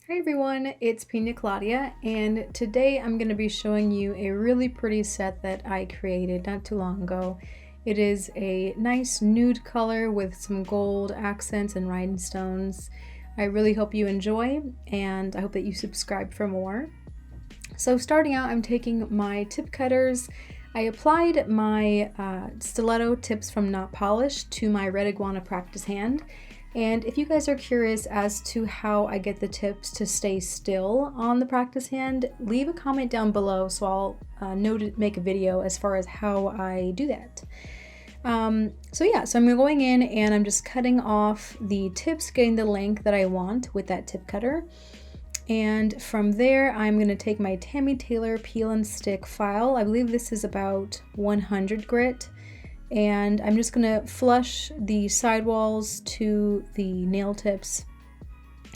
Hi everyone, it's Pina Claudia, and today I'm going to be showing you a really pretty set that I created not too long ago. It is a nice nude color with some gold accents and rhinestones. I really hope you enjoy, and I hope that you subscribe for more. So starting out, I'm taking my tip cutters. I applied my stiletto tips from Not Polished to my red iguana practice hand. And if you guys are curious as to how I get the tips to stay still on the practice hand, leave a comment down below so I'll make a video as far as how I do that. So I'm going in and I'm just cutting off the tips, getting the length that I want with that tip cutter. And from there, I'm going to take my Tammy Taylor peel and stick file. I believe this is about 100 grit. And I'm just going to flush the sidewalls to the nail tips.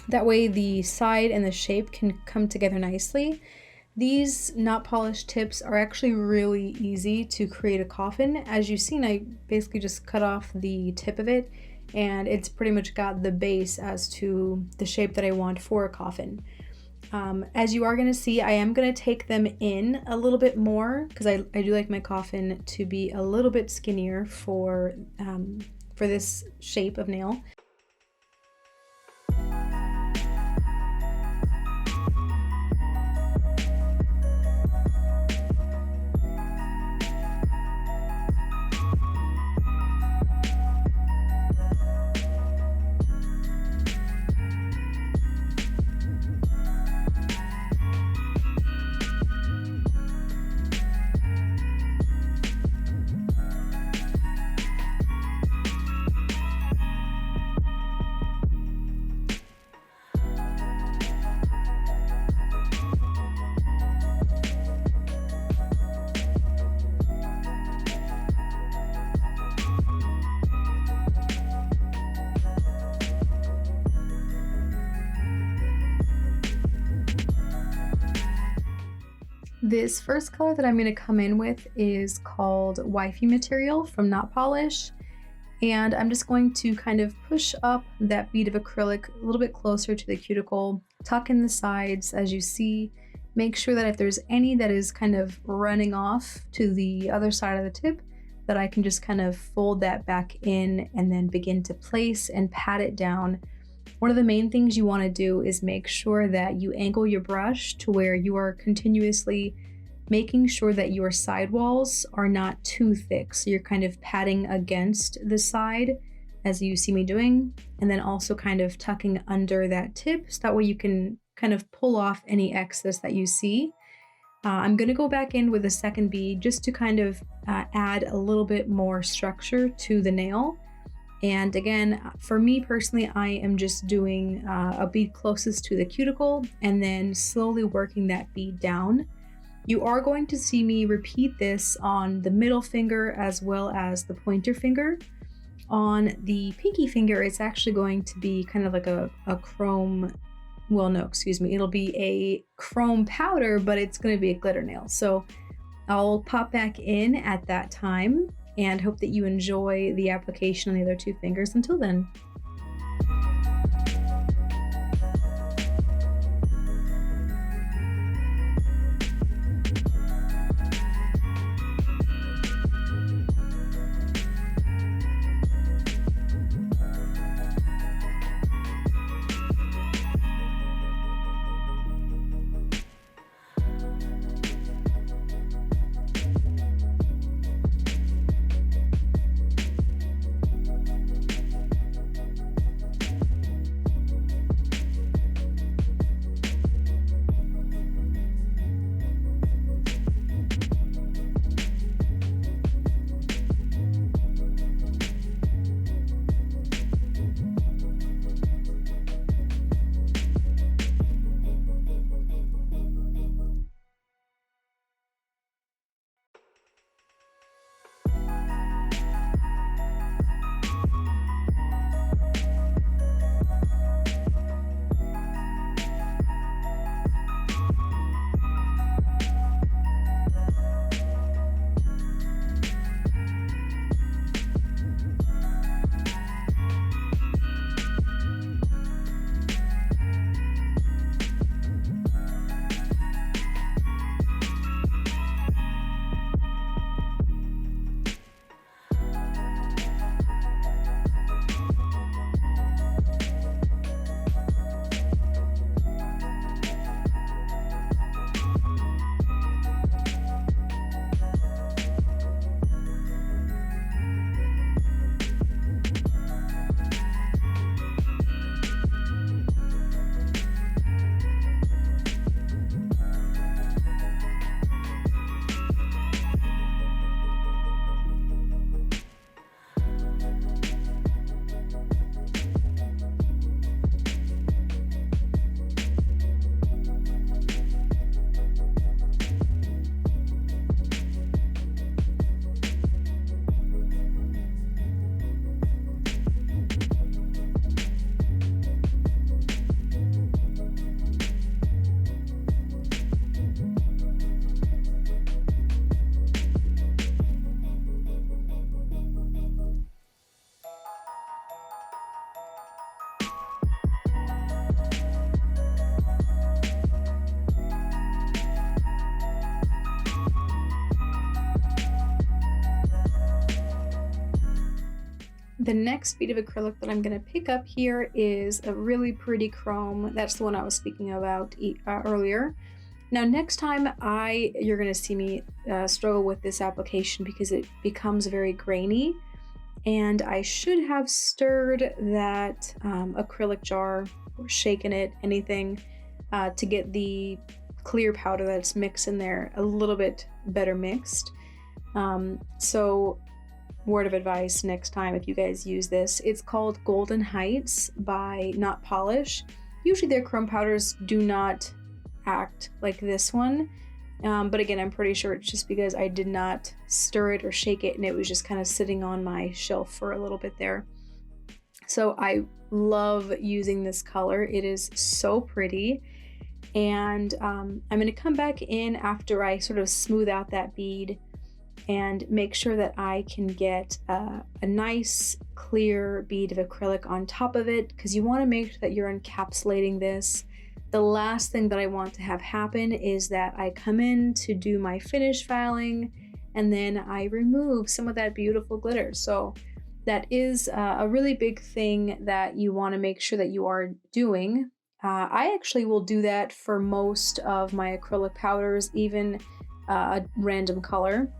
That way the side and the shape can come together nicely. These not polished tips are actually really easy to create a coffin. As you've seen, I basically just cut off the tip of it, and it's pretty much got the base as to the shape that I want for a coffin. As you are going to see, I am going to take them in a little bit more because I do like my coffin to be a little bit skinnier for this shape of nail. This first color that I'm going to come in with is called Wifey material from Not Polish, and I'm just going to kind of push up that bead of acrylic a little bit closer to the cuticle, tuck in the sides as you see, make sure that if there's any that is kind of running off to the other side of the tip, that I can just kind of fold that back in and then begin to place and pat it down. One of the main things you want to do is make sure that you angle your brush to where you are continuously making sure that your sidewalls are not too thick. So you're kind of patting against the side as you see me doing, and then also kind of tucking under that tip so that way you can kind of pull off any excess that you see. I'm going to go back in with a second bead just to kind of add a little bit more structure to the nail. And again, for me personally, I am just doing a bead closest to the cuticle and then slowly working that bead down. You are going to see me repeat this on the middle finger as well as the pointer finger. On the pinky finger, it's actually going to be kind of like a chrome, well, no, excuse me, it'll be a chrome powder, but it's going to be a glitter nail. So I'll pop back in at that time and hope that you enjoy the application on the other two fingers. Until then. The next bead of acrylic that I'm going to pick up here is a really pretty chrome. That's the one I was speaking about earlier. Now next time you're going to see me struggle with this application because it becomes very grainy, and I should have stirred that acrylic jar or shaken it, anything, to get the clear powder that's mixed in there a little bit better mixed. So word of advice next time if you guys use this, it's called Golden Heights by Not Polish. Usually their chrome powders do not act like this one, but again, I'm pretty sure it's just because I did not stir it or shake it and it was just kind of sitting on my shelf for a little bit there. So I love using this color. It is so pretty. And I'm going to come back in after I sort of smooth out that bead and make sure that I can get a nice clear bead of acrylic on top of it, because you want to make sure that you're encapsulating this. The last thing that I want to have happen is that I come in to do my finish filing and then I remove some of that beautiful glitter. So that is a really big thing that you want to make sure that you are doing. I actually will do that for most of my acrylic powders, even a random color.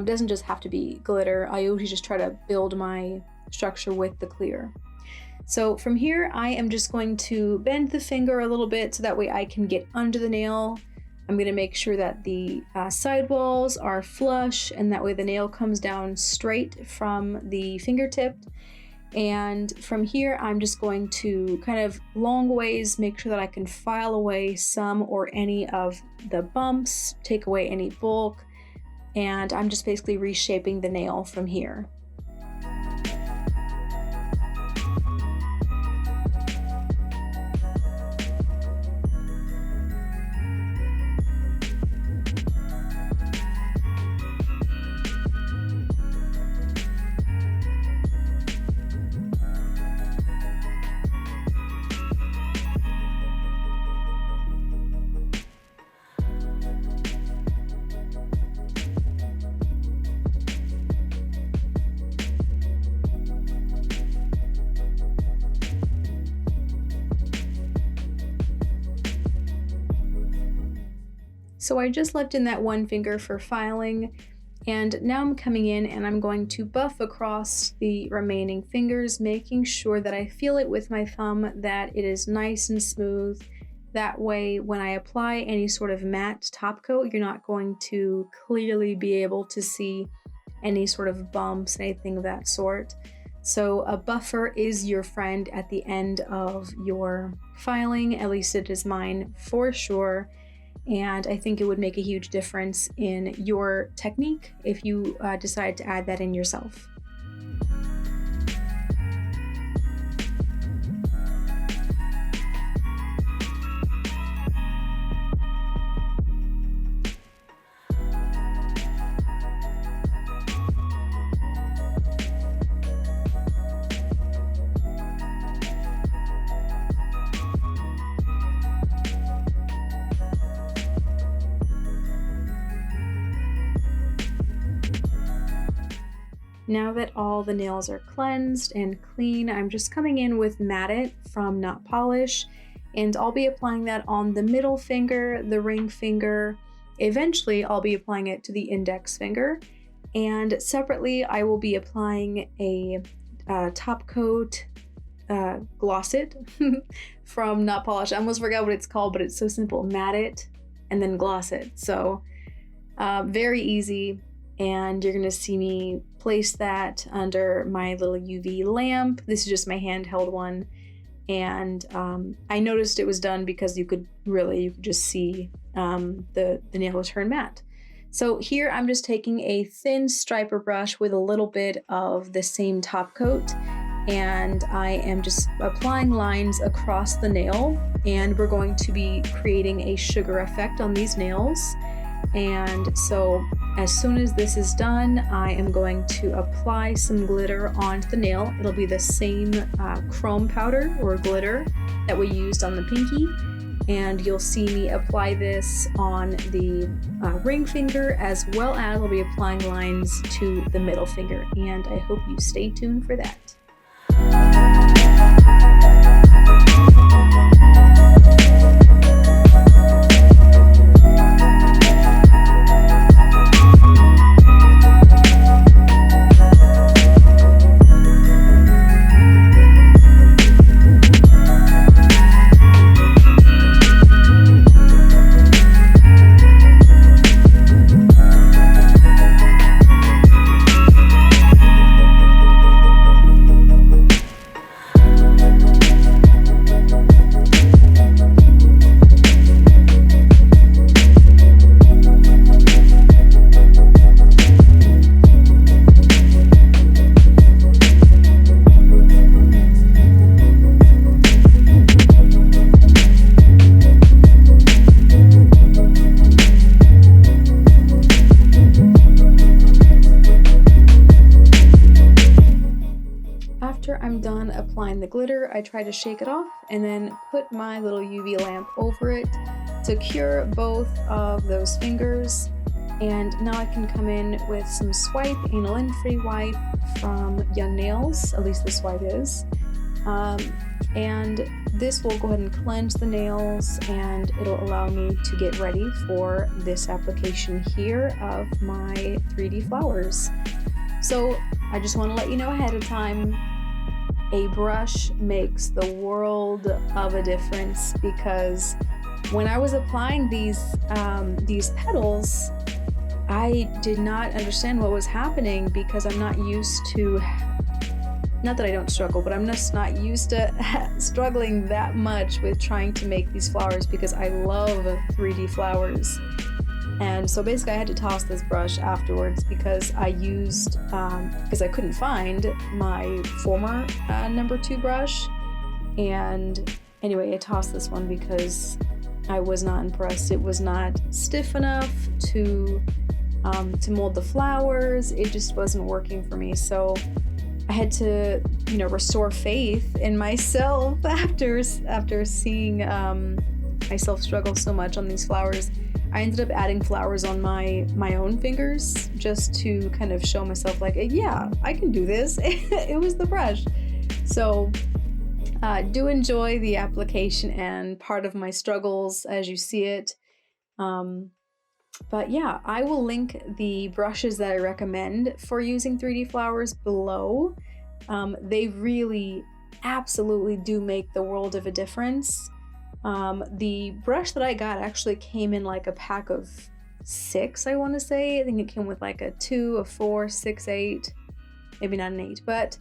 Doesn't just have to be glitter. I usually just try to build my structure with the clear. So from here, I am just going to bend the finger a little bit so that way I can get under the nail. I'm going to make sure that the sidewalls are flush, and that way the nail comes down straight from the fingertip. And from here, I'm just going to kind of long ways make sure that I can file away some or any of the bumps, take away any bulk, and I'm just basically reshaping the nail from here. So I just left in that one finger for filing, and now I'm coming in and I'm going to buff across the remaining fingers, making sure that I feel it with my thumb, that it is nice and smooth. That way, when I apply any sort of matte top coat, you're not going to clearly be able to see any sort of bumps, anything of that sort. So a buffer is your friend at the end of your filing, at least it is mine for sure. And I think it would make a huge difference in your technique if you decide to add that in yourself. Now that all the nails are cleansed and clean, I'm just coming in with Matte It from Not Polish, and I'll be applying that on the middle finger, the ring finger. Eventually, I'll be applying it to the index finger, and separately, I will be applying a top coat Gloss It from Not Polish. I almost forgot what it's called, but it's so simple. Matte It and then Gloss It. So very easy. And you're going to see me place that under my little UV lamp. This is just my handheld one. And I noticed it was done because you could just see the nail was turned matte. So here I'm just taking a thin striper brush with a little bit of the same top coat, and I am just applying lines across the nail, and we're going to be creating a sugar effect on these nails. And so as soon as this is done, I am going to apply some glitter onto the nail. It'll be the same chrome powder or glitter that we used on the pinky. and you'll see me apply this on the ring finger, as well as I'll be applying lines to the middle finger, and I hope you stay tuned for that. After I'm done applying the glitter, I try to shake it off and then put my little UV lamp over it to cure both of those fingers. And now I can come in with some Swipe Anal In Free Wipe from Young Nails, at least this wipe is. And this will go ahead and cleanse the nails, and it'll allow me to get ready for this application here of my 3D flowers. So I just want to let you know ahead of time, a brush makes the world of a difference, because when I was applying these petals, I did not understand what was happening, because I'm not used to, not that I don't struggle, but I'm just not used to struggling that much with trying to make these flowers, because I love 3D flowers. And so basically I had to toss this brush afterwards, because I used, because I couldn't find my former number 2 brush. And anyway, I tossed this one because I was not impressed. It was not stiff enough to mold the flowers. It just wasn't working for me. So I had to, restore faith in myself after seeing myself struggle so much on these flowers. I ended up adding flowers on my own fingers, just to kind of show myself like, yeah, I can do this. It was the brush. So do enjoy the application and part of my struggles as you see it. But yeah, I will link the brushes that I recommend for using 3D flowers below. They really absolutely do make the world of a difference. The brush that I got actually came in like a pack of 6, I want to say. I think it came with like a 2, a 4, 6, 8, maybe not an 8, but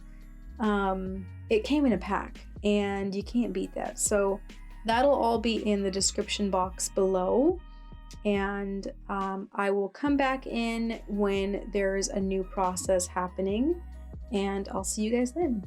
it came in a pack, and you can't beat that. So that'll all be in the description box below, and I will come back in when there's a new process happening, and I'll see you guys then.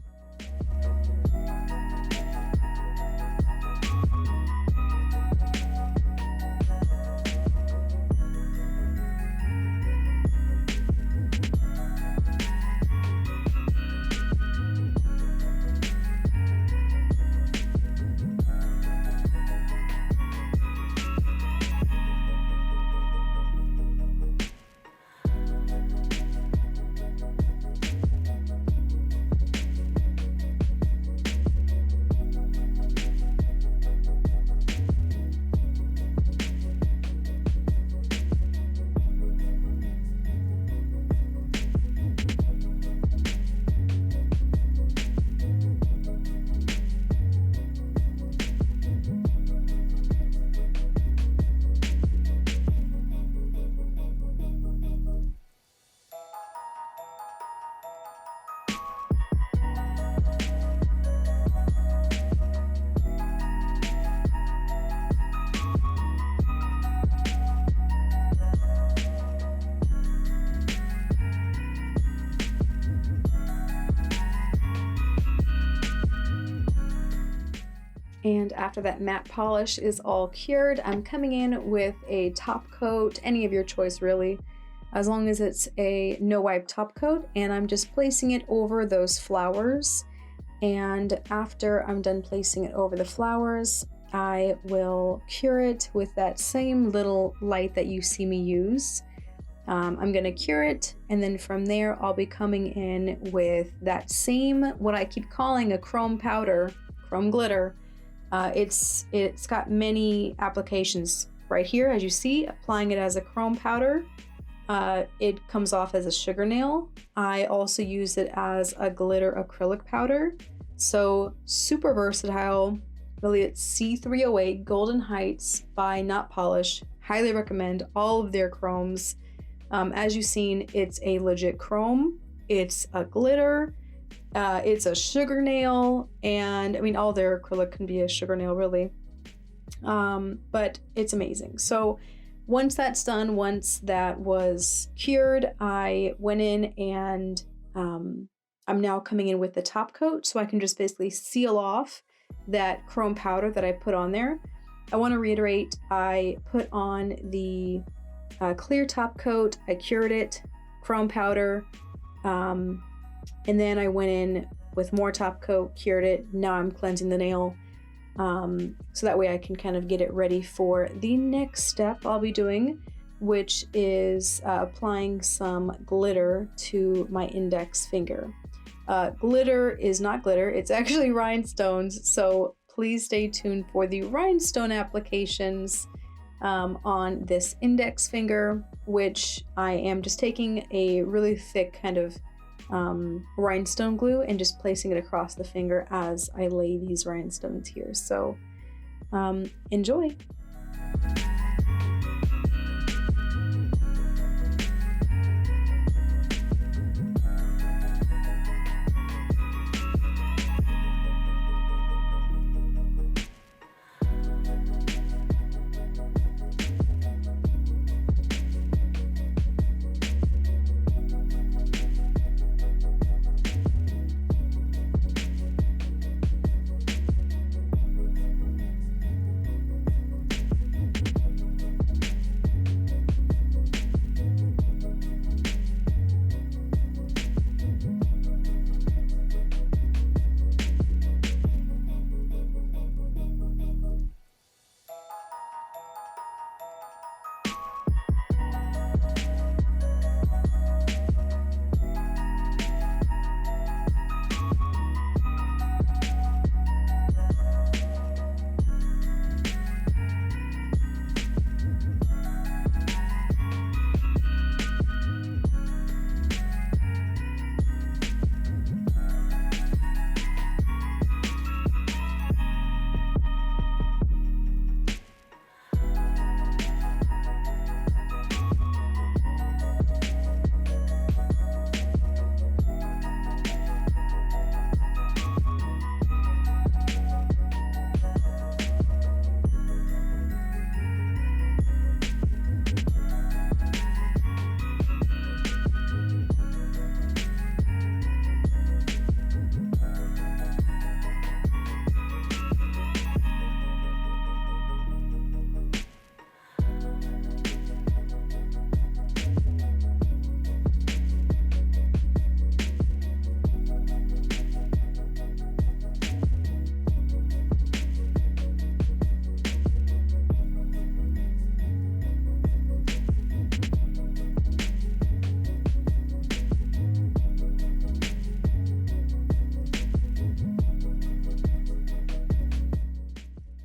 And after that matte polish is all cured, I'm coming in with a top coat, any of your choice really, as long as it's a no wipe top coat, and I'm just placing it over those flowers. And after I'm done placing it over the flowers, I will cure it with that same little light that you see me use. I'm gonna cure it, and then from there I'll be coming in with that same, what I keep calling a chrome powder, chrome glitter. It's got many applications right here, as you see, applying it as a chrome powder. It comes off as a sugar nail. I also use it as a glitter acrylic powder. So super versatile. Really, it's C308 Golden Heights by Not Polish. Highly recommend all of their chromes. As you've seen, it's a legit chrome, it's a glitter, it's a sugar nail, and I mean, all their acrylic can be a sugar nail, really. But it's amazing. So once that's done, once that was cured, I went in and I'm now coming in with the top coat, so I can just basically seal off that chrome powder that I put on there. I want to reiterate, I put on the clear top coat, I cured it, chrome powder, and then I went in with more top coat, cured it. Now I'm cleansing the nail, so that way I can kind of get it ready for the next step I'll be doing, which is applying some glitter to my index finger. Glitter is not glitter, it's actually rhinestones, so please stay tuned for the rhinestone applications on this index finger, which I am just taking a really thick kind of rhinestone glue and just placing it across the finger as I lay these rhinestones here. So enjoy.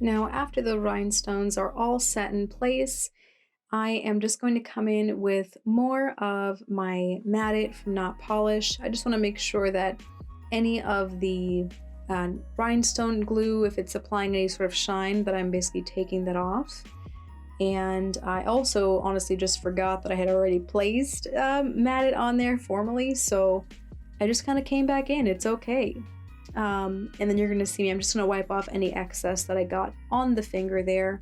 Now, after the rhinestones are all set in place, I am just going to come in with more of my Matte It from Not Polish. I just want to make sure that any of the rhinestone glue, if it's applying any sort of shine, that I'm basically taking that off. And I also honestly just forgot that I had already placed Matte It on there formally, so I just kind of came back in. It's okay. And then you're going to see me, I'm just going to wipe off any excess that I got on the finger there.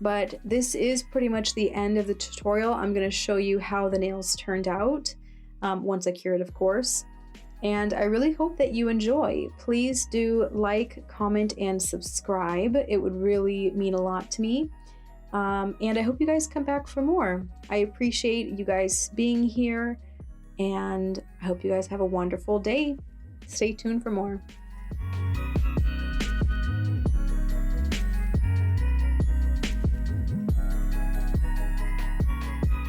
But this is pretty much the end of the tutorial. I'm going to show you how the nails turned out, once I cure it, of course. And I really hope that you enjoy. Please do like, comment, and subscribe. It would really mean a lot to me. And I hope you guys come back for more. I appreciate you guys being here, and I hope you guys have a wonderful day. Stay tuned for more.